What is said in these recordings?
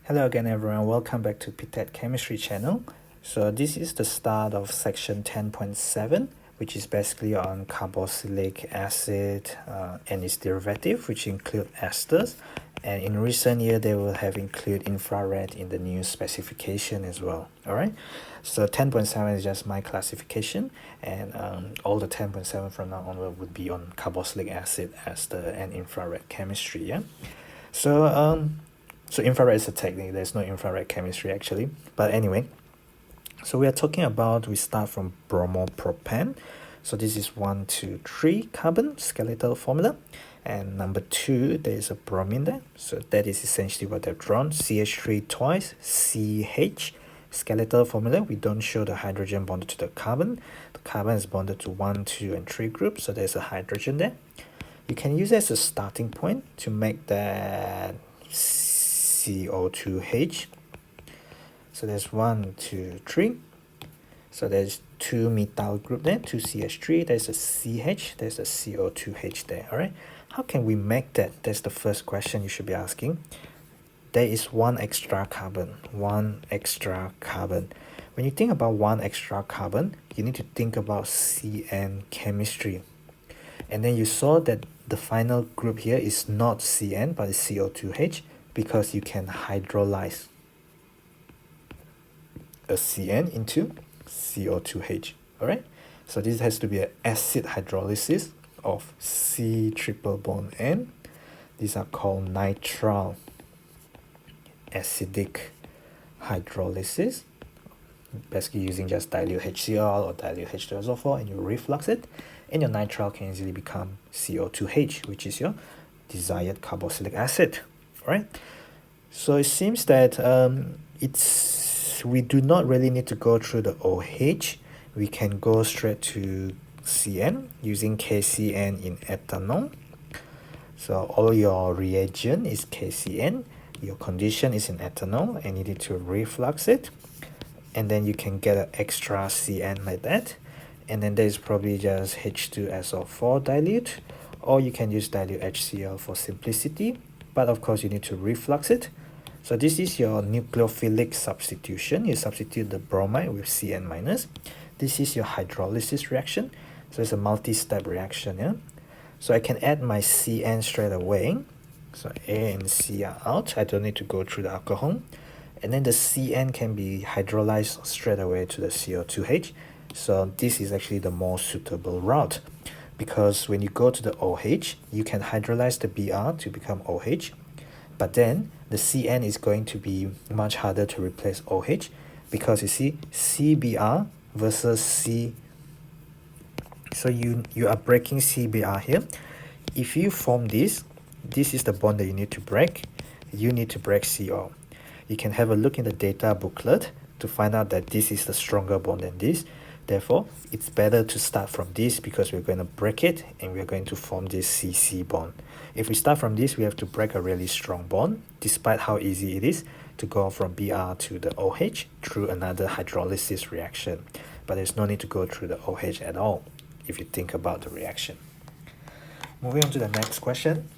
Hello again everyone, welcome back to ptet.chemistry channel. So this is the start of section 10.7, which is basically on carboxylic acid and its derivative, which include esters. And in recent year, they will have include infrared in the new specification as well. Alright, so 10.7 is just my classification, and all the 10.7 from now onward would be on carboxylic acid, ester, and infrared chemistry. Yeah. So infrared is a technique, there's no infrared chemistry actually. But anyway, so we start from bromopropan. So this is 1, 2, 3 carbon skeletal formula. And number 2, there is a bromine there. So that is essentially what they've drawn. CH3 twice, CH, skeletal formula. We don't show the hydrogen bonded to the carbon. The carbon is bonded to 1, 2, and 3 groups. So there's a hydrogen there. You can use it as a starting point to make that CO2H. So there's 1, 2, 3. So there's 2 methyl group there, 2 CH3. There's a CH, there's a CO2H there. Alright, how can we make that? That's the first question you should be asking. There is 1 extra carbon, 1 extra carbon. When you think about 1 extra carbon, you need to think about CN chemistry. And then you saw that the final group here is not CN but it's CO2H, because you can hydrolyze a CN into CO2H. Alright, so this has to be an acid hydrolysis of C triple bond N. These are called nitral acidic hydrolysis, basically using just dilute HCl or dilute H2SO4 and you reflux it, and your nitrile can easily become CO2H, which is your desired carboxylic acid. Right, so it seems that we do not really need to go through the OH. We can go straight to CN using KCN in ethanol. So all your reagent is KCN, your condition is in ethanol, and you need to reflux it, and then you can get an extra CN like that, and then there's probably just H2SO4 dilute, or you can use dilute HCl for simplicity. But of course you need to reflux it. So this is your nucleophilic substitution. You substitute the bromide with Cn minus. This is your hydrolysis reaction. So it's a multi-step reaction. Yeah. So I can add my Cn straight away. So A and C are out. I don't need to go through the alcohol. And then the Cn can be hydrolyzed straight away to the CO2H. So this is actually the more suitable route, because when you go to the OH, you can hydrolyze the Br to become OH, but then the Cn is going to be much harder to replace OH, because you see CBr versus C. So you are breaking CBr here. If you form this is the bond that you need to break. You need to break CO. You can have a look in the data booklet to find out that this is the stronger bond than this. Therefore, it's better to start from this, because we're going to break it and we're going to form this CC bond. If we start from this, we have to break a really strong bond, despite how easy it is to go from Br to the OH through another hydrolysis reaction. But there's no need to go through the OH at all, if you think about the reaction. Moving on to the next question.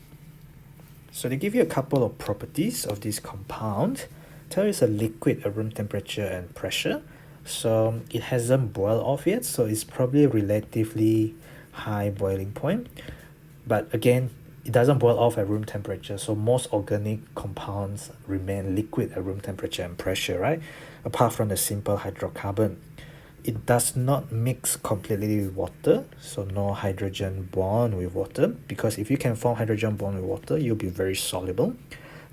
So they give you a couple of properties of this compound. Tell you it's a liquid at room temperature and pressure. So it hasn't boiled off yet, so it's probably a relatively high boiling point. But again, it doesn't boil off at room temperature, so most organic compounds remain liquid at room temperature and pressure, right? Apart from the simple hydrocarbon. It does not mix completely with water, so no hydrogen bond with water, because if you can form hydrogen bond with water, you'll be very soluble.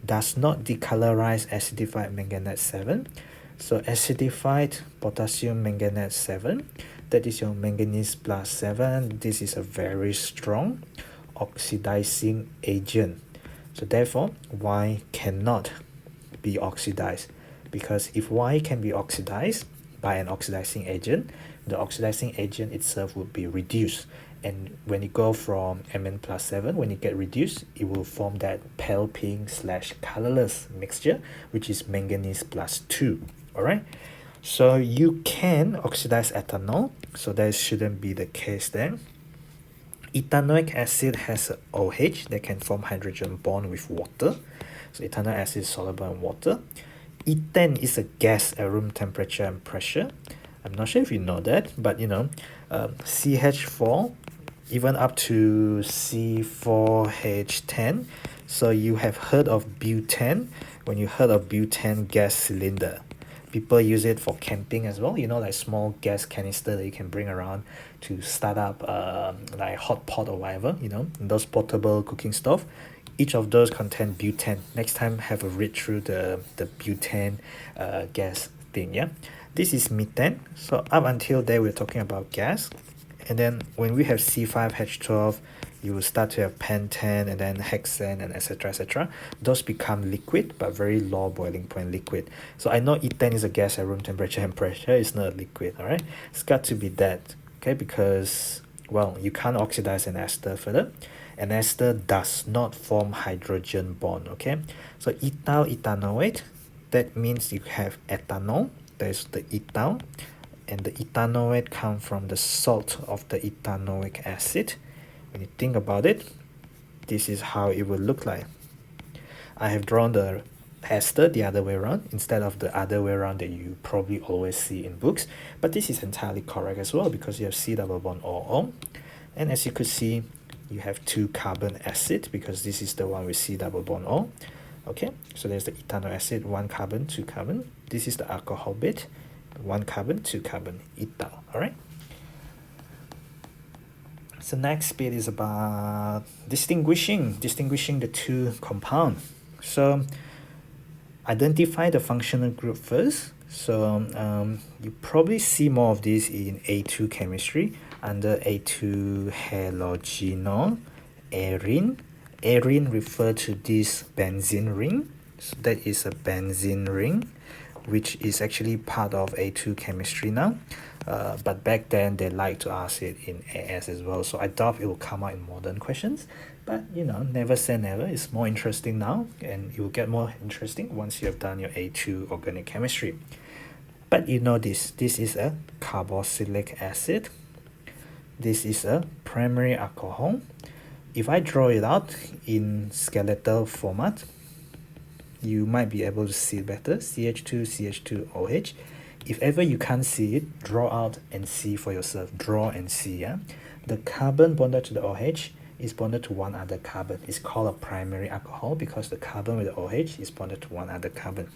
Does not decolorize acidified manganate 7. So acidified potassium manganate 7, that is your manganese plus 7. This is a very strong oxidizing agent. So therefore, Y cannot be oxidized, because if Y can be oxidized by an oxidizing agent, the oxidizing agent itself would be reduced. And when you go from Mn plus 7, when it get reduced, it will form that pale pink / colorless mixture, which is manganese plus 2. Alright, so you can oxidize ethanol, so that shouldn't be the case then. Ethanoic acid has a OH that can form hydrogen bond with water. So ethanoic acid is soluble in water. Ethane is a gas at room temperature and pressure. I'm not sure if you know that, but CH4 even up to C4H10. So you have heard of butane. When you heard of butane gas cylinder, people use it for camping as well, like small gas canister that you can bring around to start up like hot pot or whatever, those portable cooking stove. Each of those contain butane. Next time have a read through the butane gas thing. Yeah, this is methane. So up until there we're talking about gas, and then when we have C5H12, you will start to have pentane and then hexane and etc etc. Those become liquid, but very low boiling point liquid. So I know ethane is a gas at room temperature and pressure. It's not a liquid. All right, it's got to be that. Okay, because well, you can't oxidize an ester further. An ester does not form hydrogen bond. Okay, so ethyl ethanoate, that means you have ethanol. There's the ethyl, and the ethanoate come from the salt of the ethanoic acid. When you think about it, this is how it will look like. I have drawn the ester the other way around instead of the other way around that you probably always see in books, but this is entirely correct as well because you have C double bond OO, and as you could see, you have 2 carbon acid because this is the one with C double bond O. Okay, so there's the ethanoic acid, 1 carbon, 2 carbon. This is the alcohol bit, 1 carbon, 2 carbon, ethyl. All right. So next bit is about distinguishing the 2 compounds. So identify the functional group first. So you probably see more of this in A2 chemistry under A2 halogenol arene. Arene refer to this benzene ring. So that is a benzene ring, which is actually part of A2 chemistry now. But back then they like to ask it in AS as well, so I doubt it will come out in modern questions, but never say never. It's more interesting now, and it will get more interesting once you have done your A2 organic chemistry. But this is a carboxylic acid, this is a primary alcohol. If I draw it out in skeletal format, you might be able to see it better. CH2 CH2 OH. If ever you can't see it, draw out and see for yourself. Draw and see. Yeah, the carbon bonded to the OH is bonded to one other carbon. It's called a primary alcohol because the carbon with the OH is bonded to one other carbon.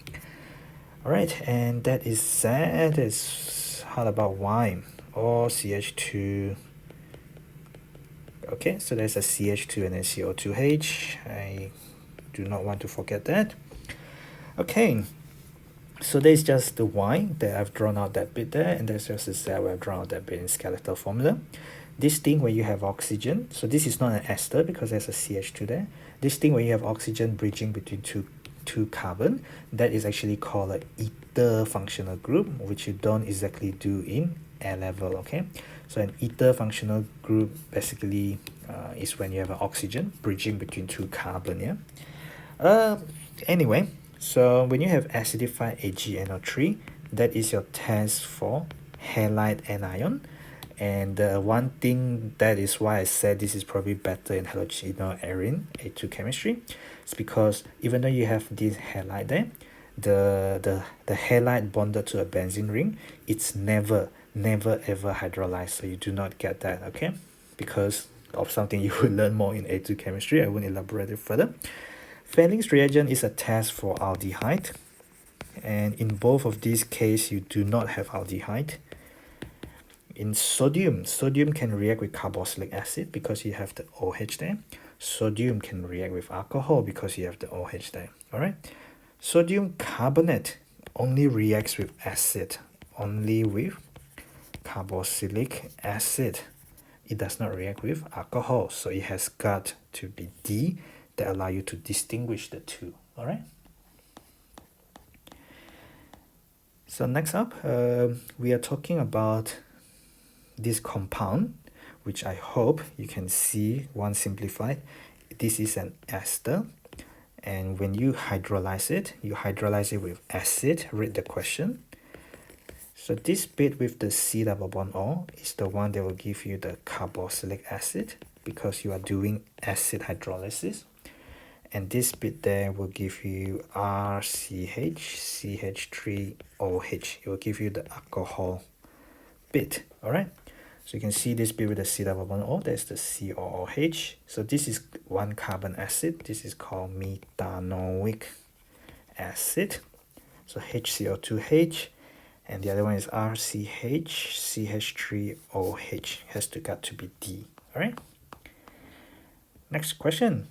Alright, and that is sad. How about wine or CH2? Okay, so there's a CH2 and then CO2H. I do not want to forget that. Okay, so there's just the Y that I've drawn out that bit there, and there's just the Z where I've drawn out that bit in skeletal formula. This thing where you have oxygen, so this is not an ester because there's a CH2 there. This thing where you have oxygen bridging between two carbon, that is actually called an ether functional group, which you don't exactly do in A level. Okay, so an ether functional group basically is when you have an oxygen bridging between 2 carbon. Yeah. Anyway, so when you have acidified AgNO3, that is your test for halide anion. And one thing, that is why I said this is probably better in halogenol arene A2 chemistry, is because even though you have this halide there, the halide bonded to a benzene ring, it's never ever hydrolyzed, so you do not get that. Okay, because of something you will learn more in A2 chemistry. I won't elaborate it further. Fehling reagent is a test for aldehyde, and in both of these cases you do not have aldehyde. In sodium can react with carboxylic acid because you have the OH there. Sodium can react with alcohol because you have the OH there. Alright, sodium carbonate only reacts with acid, only with carboxylic acid. It does not react with alcohol, so it has got to be D that allow you to distinguish the two. All right. So next up, we are talking about this compound, which I hope you can see one simplified. This is an ester, and when you hydrolyze it with acid. Read the question. So this bit with the C double bond O is the one that will give you the carboxylic acid. because you are doing acid hydrolysis. And this bit there will give you RCH, CH3OH. It will give you the alcohol bit, alright? So you can see this bit with the C double bond O, that's the COOH. So this is one carbon acid. This is called metanoic acid. So HCO2H, and the other one is RCH, CH3OH. Has to got to be D, alright? Next question.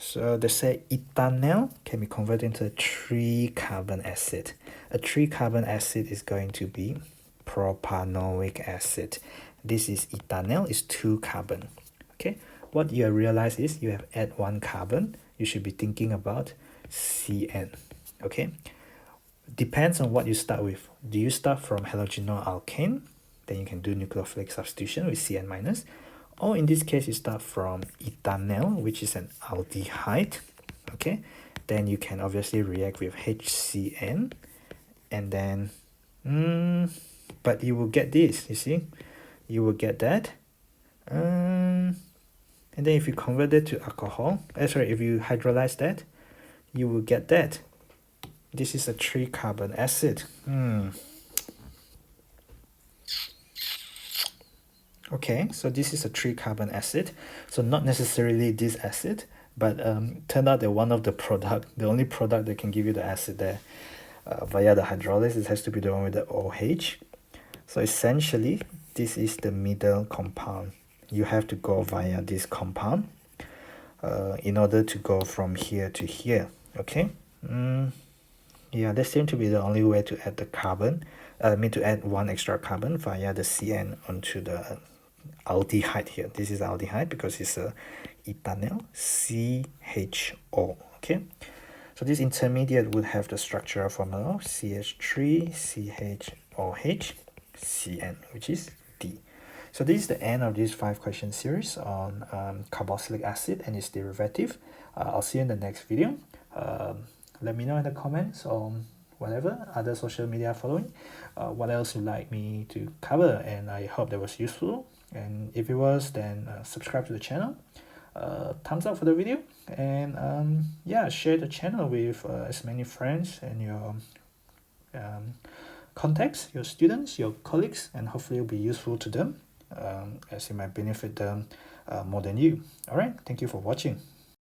So they say ethanol can be converted into a 3-carbon acid. A 3-carbon acid is going to be propanoic acid. This is ethanol, is 2 carbon. Okay, what you realize is you have add 1 carbon. You should be thinking about CN. Okay, depends on what you start with. Do you start from halogenol alkane? Then you can do nucleophilic substitution with CN minus. Or in this case, you start from ethanol, which is an aldehyde. Okay, then you can obviously react with HCN, and then but you will get this, you see, you will get that, and then if you convert it to alcohol, if you hydrolyze that, you will get that. This is a 3-carbon acid. Okay, so this is a 3-carbon acid. So not necessarily this acid, but turned out that one of the only product that can give you the acid there via the hydrolysis has to be the one with the OH. So essentially, this is the middle compound. You have to go via this compound in order to go from here to here. Okay. Yeah, that seems to be the only way to add the carbon. To add 1 extra carbon via the CN onto the aldehyde here. This is aldehyde because it's a ethanol, CHO. Okay, so this intermediate would have the structural formula of CH3, CHOH, CN, which is D. So this is the end of this 5-question series on carboxylic acid and its derivative. I'll see you in the next video. Let me know in the comments on whatever other social media following, what else you'd like me to cover, and I hope that was useful. And if it was, then subscribe to the channel, thumbs up for the video, and yeah, share the channel with as many friends and your contacts, your students, your colleagues, and hopefully it'll be useful to them, as it might benefit them more than you. Alright, thank you for watching.